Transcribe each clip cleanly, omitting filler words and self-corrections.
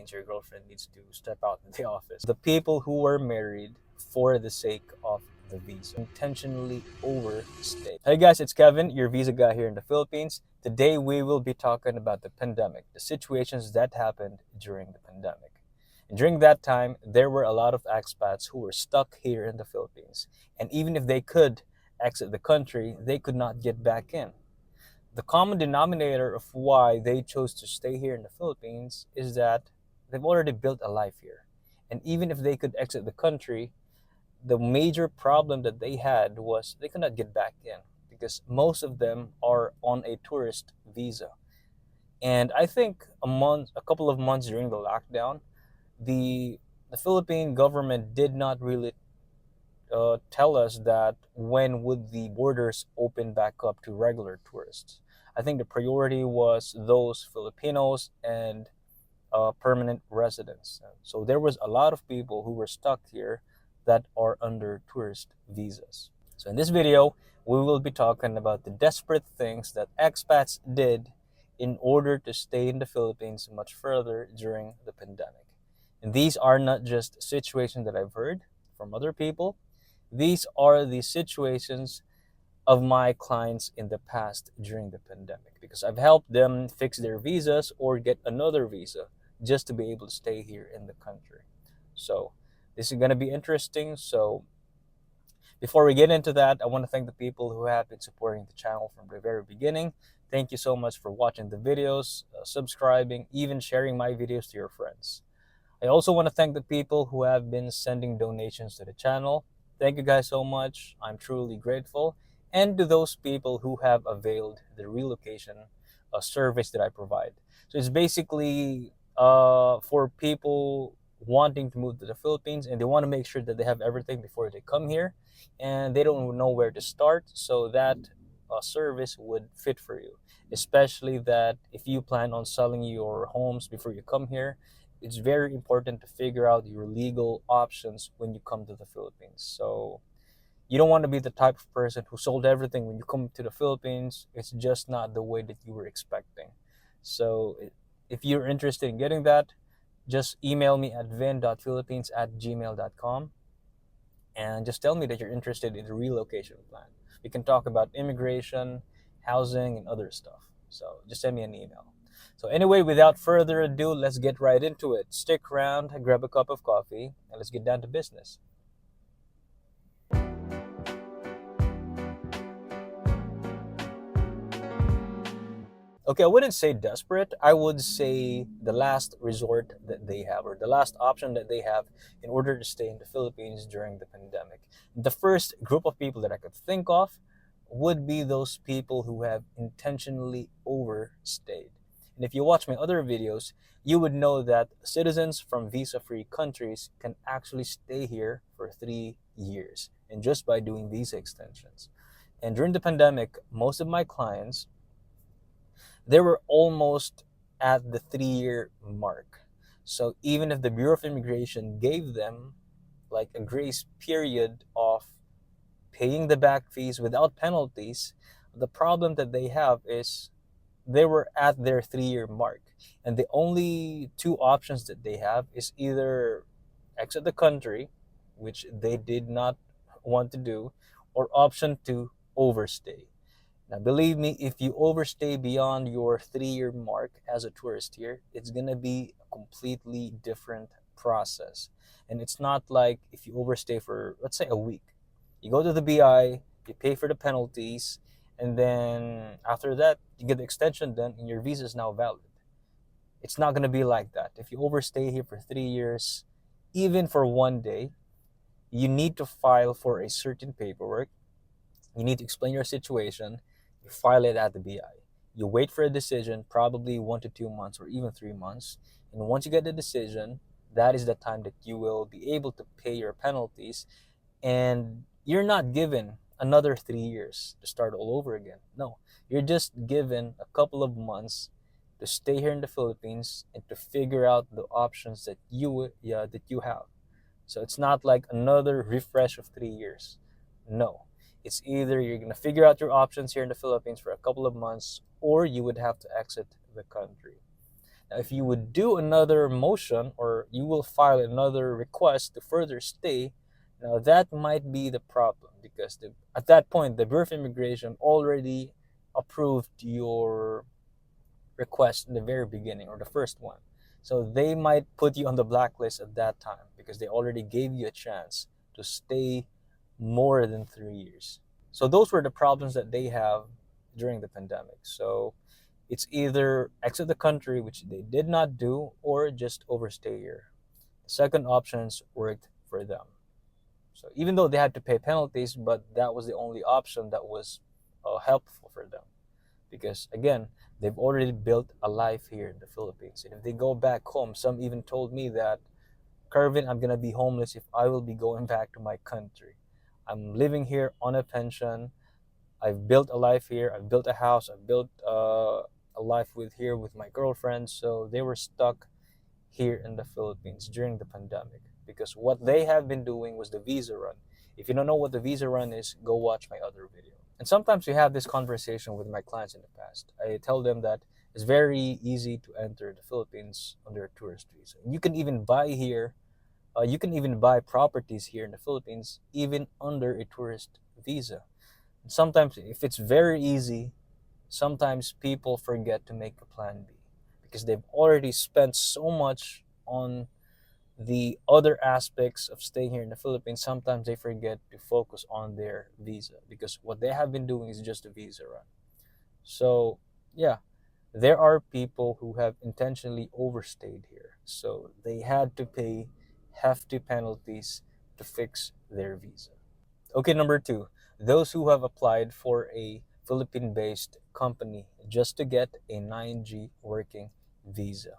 means your girlfriend needs to step out in the office. The people who were married for the sake of the visa intentionally overstay. Hey guys, it's Kevin, your visa guy here in the Philippines. Today we will be talking about the pandemic, the situations that happened during the pandemic. And during that time, there were a lot of expats who were stuck here in the Philippines. And even if they could exit the country, they could not get back in. The common denominator of why they chose to stay here in the Philippines is that they've already built a life here. And even if they could exit the country, the major problem that they had was they could not get back in because most of them are on a tourist visa. And I think a couple of months during the lockdown, the the Philippine government did not really tell us that when would the borders open back up to regular tourists. I think the priority was those Filipinos and permanent residents. So there was a lot of people who were stuck here that are under tourist visas. So in this video, we will be talking about the desperate things that expats did in order to stay in the Philippines much further during the pandemic. And these are not just situations that I've heard from other people. These are the situations of my clients in the past during the pandemic because I've helped them fix their visas or get another visa just to be able to stay here in the country. So this is going to be interesting. So before we get into that, I want to thank the people who have been supporting the channel from the very beginning. Thank you so much for watching the videos, subscribing, even sharing my videos to your friends. I also want to thank the people who have been sending donations to the channel. Thank you guys so much. I'm truly grateful. And to those people who have availed the relocation service that I provide. So it's basically for people wanting to move to the Philippines and they want to make sure that they have everything before they come here and they don't know where to start. So that service would fit for you, especially that if you plan on selling your homes before you come here, it's very important to figure out your legal options when you come to the Philippines. So you don't want to be the type of person who sold everything when you come to the Philippines. It's just not the way that you were expecting. So if you're interested in getting that, just email me at vin.philippines@gmail.com and just tell me that you're interested in the relocation plan. We can talk about immigration, housing, and other stuff. So just send me an email. So anyway, without further ado, let's get right into it. Stick around, grab a cup of coffee, and let's get down to business. Okay, I wouldn't say desperate. I would say the last resort that they have, or the last option that they have in order to stay in the Philippines during the pandemic. The first group of people that I could think of would be those people who have intentionally overstayed. And if you watch my other videos, you would know that citizens from visa-free countries can actually stay here for 3 years, and just by doing visa extensions. And during the pandemic, most of my clients, they were almost at the 3 year mark. So even if the Bureau of Immigration gave them like a grace period of paying the back fees without penalties, the problem that they have is they were at their 3 year mark. And the only two options that they have is either exit the country, which they did not want to do, or option to overstay. Now, believe me, if you overstay beyond your 3 year mark as a tourist here, it's going to be a completely different process. And it's not like if you overstay for, let's say, a week. You go to the BI, you pay for the penalties, and then after that, you get the extension done and your visa is now valid. It's not going to be like that. If you overstay here for 3 years, even for one day, you need to file for a certain paperwork. You need to explain your situation. You file it at the BI. You wait for a decision, probably 1 to 2 months or even 3 months. And once you get the decision, that is the time that you will be able to pay your penalties. And you're not given another 3 years to start all over again. No, you're just given a couple of months to stay here in the Philippines and to figure out the options that you have. So it's not like another refresh of 3 years. No. It's either you're going to figure out your options here in the Philippines for a couple of months, or you would have to exit the country. Now, if you would do another motion or you will file another request to further stay, now that might be the problem because at that point, the Bureau of Immigration already approved your request in the very beginning or the first one. So they might put you on the blacklist at that time because they already gave you a chance to stay more than 3 years. So those were the problems that they have during the pandemic. So it's either exit the country, which they did not do, or just overstay here. The second options worked for them. So even though they had to pay penalties, but that was the only option that was helpful for them because again, they've already built a life here in the Philippines. And if they go back home, some even told me that, Kervin, I'm gonna be homeless if I will be going back to my country. I'm living here on a pension. I've built a life here. I've built a house. I've built a life with my girlfriend. So they were stuck here in the Philippines during the pandemic because what they have been doing was the visa run. If you don't know what the visa run is, go watch my other video. And sometimes we have this conversation with my clients in the past. I tell them that it's very easy to enter the Philippines under a tourist visa. You can even buy here, you can even buy properties here in the Philippines, even under a tourist visa. And sometimes, if it's very easy, sometimes people forget to make a plan B because they've already spent so much on the other aspects of staying here in the Philippines. Sometimes they forget to focus on their visa because what they have been doing is just a visa run. So, yeah, there are people who have intentionally overstayed here. So they had to pay hefty penalties to fix their visa. Okay, number two, those who have applied for a Philippine-based company just to get a 9G working visa.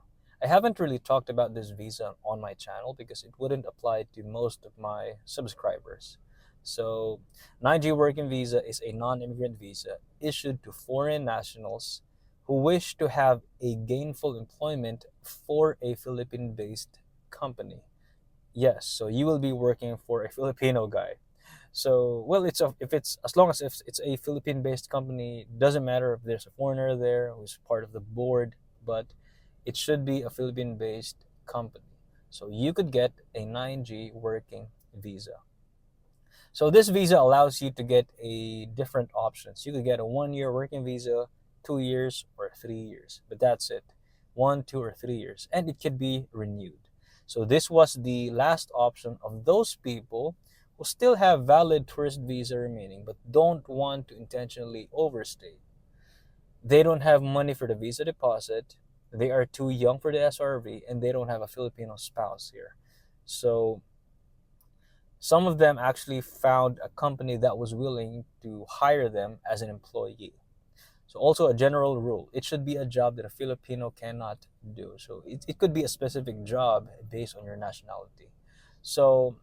I haven't really talked about this visa on my channel because it wouldn't apply to most of my subscribers. So, 9G working visa is a non-immigrant visa issued to foreign nationals who wish to have a gainful employment for a Philippine-based company. Yes, so you will be working for a Filipino guy. So, well, if it's as long as if it's a Philippine-based company, doesn't matter if there's a foreigner there who's part of the board, but it should be a Philippine-based company. So you could get a 9G working visa. So this visa allows you to get a different options. You could get a 1 year working visa, 2 years, or 3 years. But that's it. 1, 2, or 3 years. And it could be renewed. So this was the last option of those people who still have valid tourist visa remaining but don't want to intentionally overstay. They don't have money for the visa deposit. They are too young for the SRRV and they don't have a Filipino spouse here. So some of them actually found a company that was willing to hire them as an employee. So also a general rule, it should be a job that a Filipino cannot do. So it could be a specific job based on your nationality. So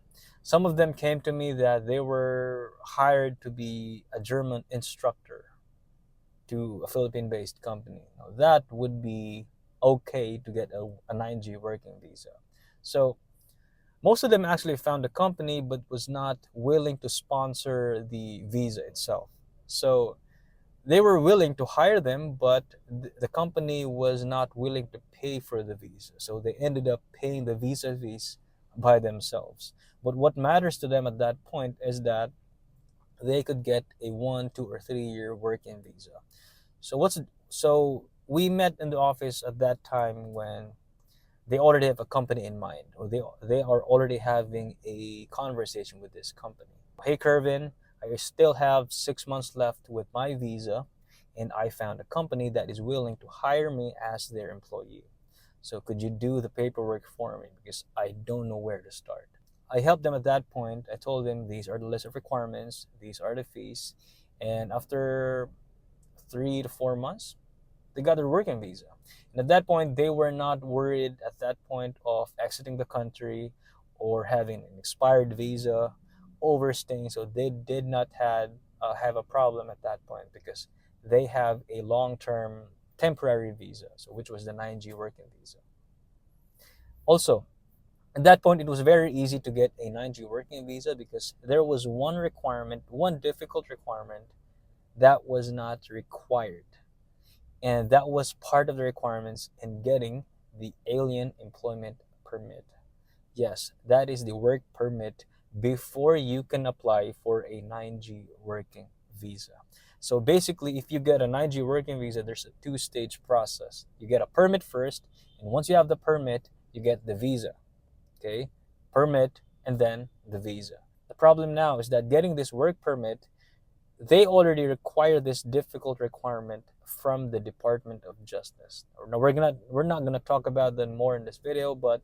some of them came to me that they were hired to be a German instructor to a Philippine-based company. Now, that would be okay to get a 9G working visa. So most of them actually found a company but was not willing to sponsor the visa itself. So they were willing to hire them, but the company was not willing to pay for the visa. So they ended up paying the visa fees by themselves. But what matters to them at that point is that they could get a 1, 2, or 3 year working visa. So we met in the office at that time when they already have a company in mind, or they are already having a conversation with this company. Hey, Kervin, I still have 6 months left with my visa, and I found a company that is willing to hire me as their employee. So could you do the paperwork for me because I don't know where to start. I helped them at that point. I told them these are the list of requirements, these are the fees, and after 3 to 4 months, they got their working visa. And at that point, they were not worried at that point of exiting the country or having an expired visa, overstaying. So they did not have a problem at that point because they have a long-term temporary visa, so which was the 9G working visa. Also, at that point, it was very easy to get a 9G working visa because there was one requirement, one difficult requirement that was not required. And that was part of the requirements in getting the alien employment permit. Yes, that is the work permit before you can apply for a 9G working visa. So basically, if you get a 9G working visa, there's a two-stage process. You get a permit first, and once you have the permit, you get the visa. Okay? Permit and then the visa. The problem now is that getting this work permit, they already require this difficult requirement from the Department of Justice. Now we're not gonna talk about that more in this video, but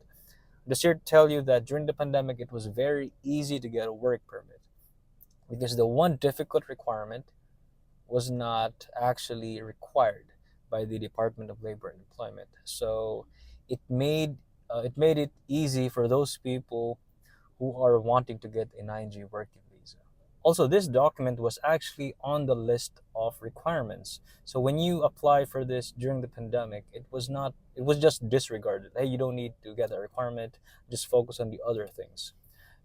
just here to tell you that during the pandemic, it was very easy to get a work permit because the one difficult requirement was not actually required by the Department of Labor and Employment. So it made it easy for those people who are wanting to get a 9G working visa. Also, this document was actually on the list of requirements. So when you apply for this during the pandemic, it was just disregarded. Hey, you don't need to get that requirement, just focus on the other things.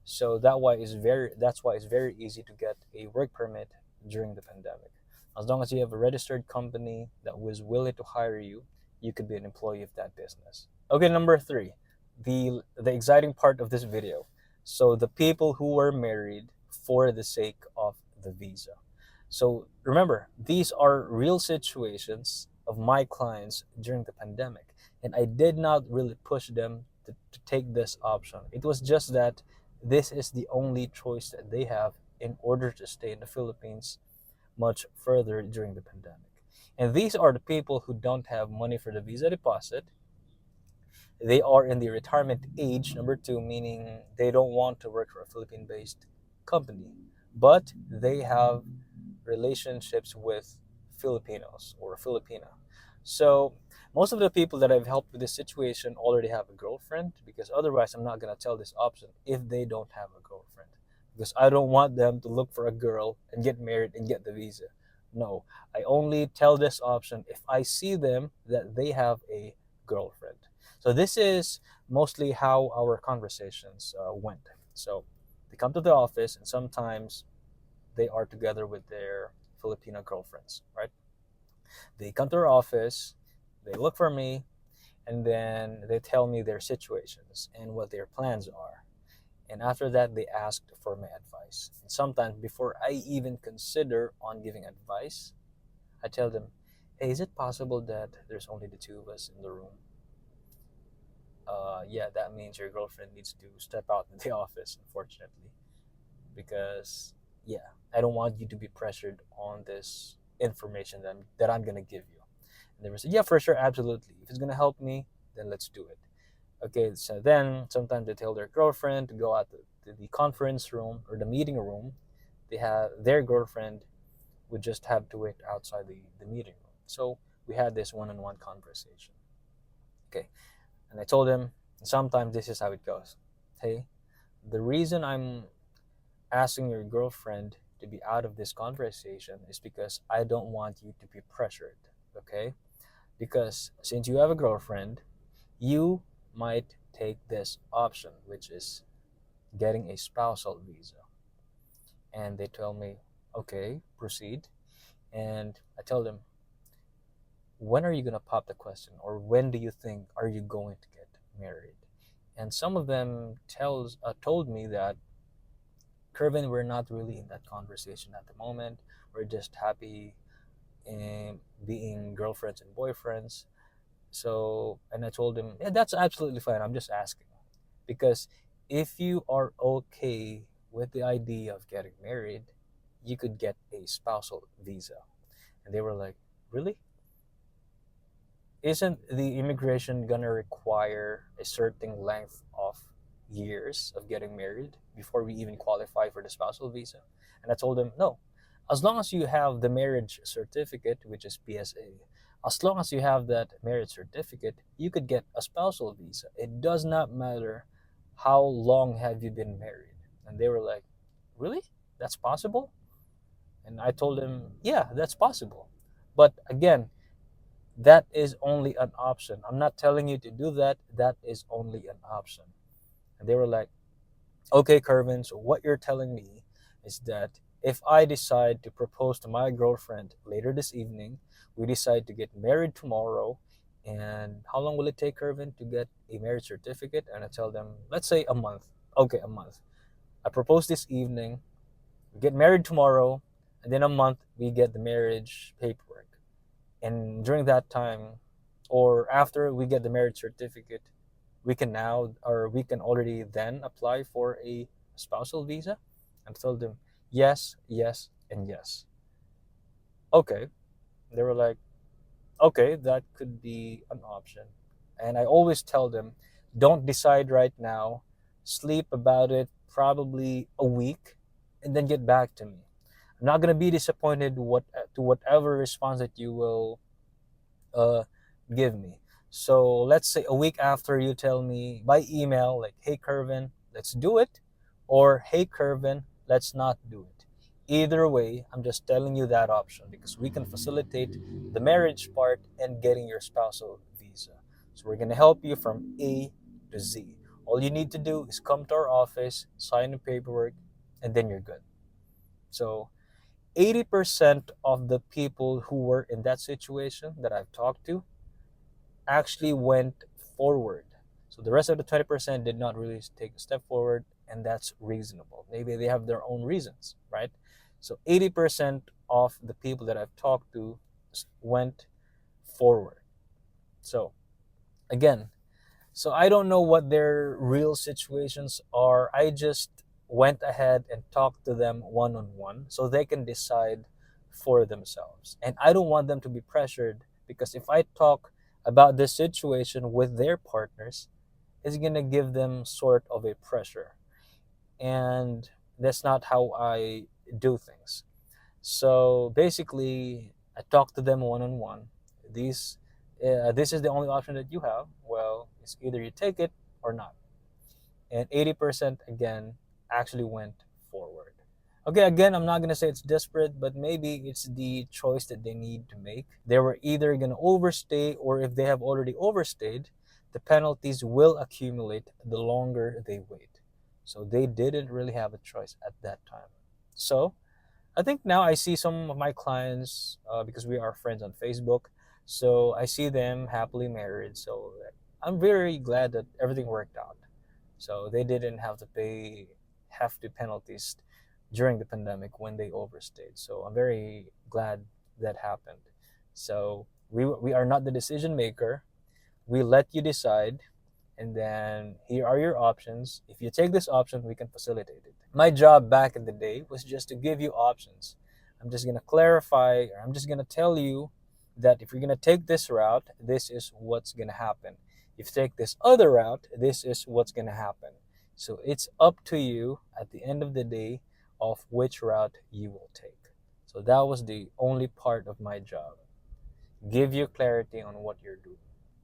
So that's why it's very easy to get a work permit during the pandemic. As long as you have a registered company that was willing to hire you, you could be an employee of that business. Okay, number 3, the exciting part of this video. So the people who were married for the sake of the visa. So remember, these are real situations of my clients during the pandemic, and I did not really push them to take this option. It was just that this is the only choice that they have in order to stay in the Philippines much further during the pandemic. And these are the people who don't have money for the visa deposit. They are in the retirement age, number 2, meaning they don't want to work for a Philippine-based company, but they have relationships with Filipinos or Filipina. So most of the people that I've helped with this situation already have a girlfriend, because otherwise I'm not going to tell this option if they don't have a girlfriend, because I don't want them to look for a girl and get married and get the visa. No, I only tell this option if I see them that they have a girlfriend. So this is mostly how our conversations went. So they come to the office, and sometimes they are together with their Filipino girlfriends, right? They come to our office, they look for me, and then they tell me their situations and what their plans are. And after that, they asked for my advice. And sometimes before I even consider on giving advice, I tell them, hey, is it possible that there's only the two of us in the room? Yeah, that means your girlfriend needs to step out in the office, unfortunately, because yeah, I don't want you to be pressured on this information that I'm gonna give you. And they were saying, yeah, for sure, absolutely. If it's gonna help me, then let's do it. Okay, so then sometimes they tell their girlfriend to go out to the conference room or the meeting room. They have their girlfriend would just have to wait outside the meeting room. So we had this one-on-one conversation. Okay, and I told him, sometimes this is how it goes. Hey, the reason I'm asking your girlfriend to be out of this conversation is because I don't want you to be pressured, okay? Because since you have a girlfriend, you might take this option, which is getting a spousal visa. And they tell me, okay, proceed. And I tell them, when are you going to pop the question, or when do you think are you going to get married? And some of them told me that, Kervin, we're not really in that conversation at the moment. We're just happy in being girlfriends and boyfriends. So, and I told him, yeah, that's absolutely fine. I'm just asking. Because if you are okay with the idea of getting married, you could get a spousal visa. And they were like, really? Isn't the immigration gonna require a certain length of years of getting married before we even qualify for the spousal visa? And I told them, no. As long as you have the marriage certificate, which is PSA, as long as you have that marriage certificate, you could get a spousal visa. It does not matter how long have you been married. And they were like, really? That's possible? And I told them, yeah, that's possible. But again, that is only an option. I'm not telling you to do that. That is only an option. And they were like, okay, Kervin, so what you're telling me is that if I decide to propose to my girlfriend later this evening, we decide to get married tomorrow, And how long will it take, Kervin, to get a marriage certificate? And I tell them, let's say a month. Okay, a month. I propose this evening, we get married tomorrow, and then a month we get the marriage paperwork. And during that time, or after we get the marriage certificate, we can already then apply for a spousal visa. And told them yes, yes, and yes. Okay. They were like, okay, that could be an option. And I always tell them, don't decide right now. Sleep about it probably a week, and then get back to me. I'm not gonna be disappointed to whatever response that you will uh, give me. So let's say a week after you tell me by email, like, hey, Kervin, let's do it, or hey, Kervin, let's not do it. Either way, I'm just telling you that option because we can facilitate the marriage part and getting your spousal visa. So we're going to help you from A to Z. All you need to do is come to our office, sign the paperwork, and then you're good. So 80% of the people who were in that situation that I've talked to actually went forward. So the rest of the 20% did not really take a step forward, and that's reasonable. Maybe they have their own reasons, right? So 80% of the people that I've talked to went forward. So again, so I don't know what their real situations are. I just went ahead and talked to them one on one so they can decide for themselves. And I don't want them to be pressured because if I talk about this situation with their partners, it's going to give them sort of a pressure. And that's not how I do things. So basically, I talk to them one on one. This is the only option that you have. Well, it's either you take it or not. And 80% again actually went forward. Okay, again, I'm not gonna say it's desperate, but maybe it's the choice that they need to make. They were either gonna overstay, or if they have already overstayed, the penalties will accumulate the longer they wait. So they didn't really have a choice at that time. So I think now I see some of my clients because we are friends on Facebook. So I see them happily married. So I'm very glad that everything worked out. So they didn't have to pay hefty penalties during the pandemic when they overstayed. So I'm very glad that happened. So we are not the decision maker. We let you decide, and then here are your options. If you take this option, we can facilitate it. My job back in the day was just to give you options. I'm just going to clarify, or I'm just going to tell you that if you're going to take this route, this is what's going to happen. If you take this other route, this is what's going to happen. So it's up to you at the end of the day of which route you will take. So that was the only part of my job. Give you clarity on what you're doing.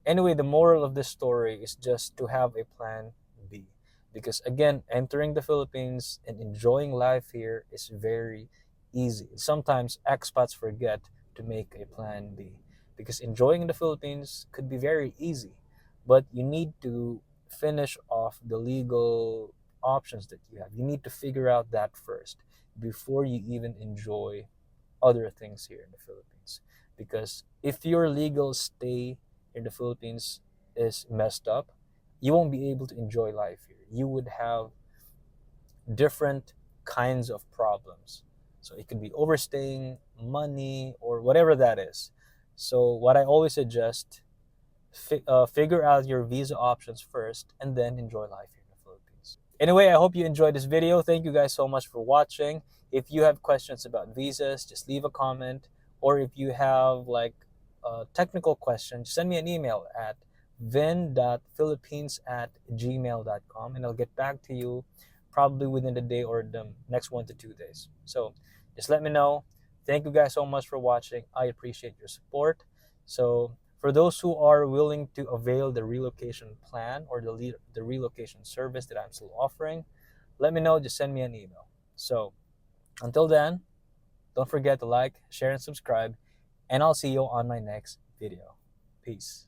Anyway, the moral of this story is just to have a plan B. Because again, entering the Philippines and enjoying life here is very easy. Sometimes expats forget to make a plan B. Because enjoying the Philippines could be very easy. But you need to finish off the legal options that you have. You need to figure out that first before you even enjoy other things here in the Philippines. Because if your legal stay in the Philippines is messed up, you won't be able to enjoy life here. You would have different kinds of problems. So it could be overstaying, money, or whatever that is. So what I always suggest, figure out your visa options first and then enjoy life here in the Philippines. Anyway, I hope you enjoyed this video. Thank you guys so much for watching. If you have questions about visas, just leave a comment. Or if you have like a technical question, send me an email at vin.philippines@gmail.com and I'll get back to you probably within the day or the next 1 to 2 days. So just let me know. Thank you guys so much for watching. I appreciate your support. So for those who are willing to avail the relocation plan or the relocation service that I'm still offering, let me know. Just send me an email. So until then, don't forget to like, share, and subscribe, and I'll see you on my next video. Peace.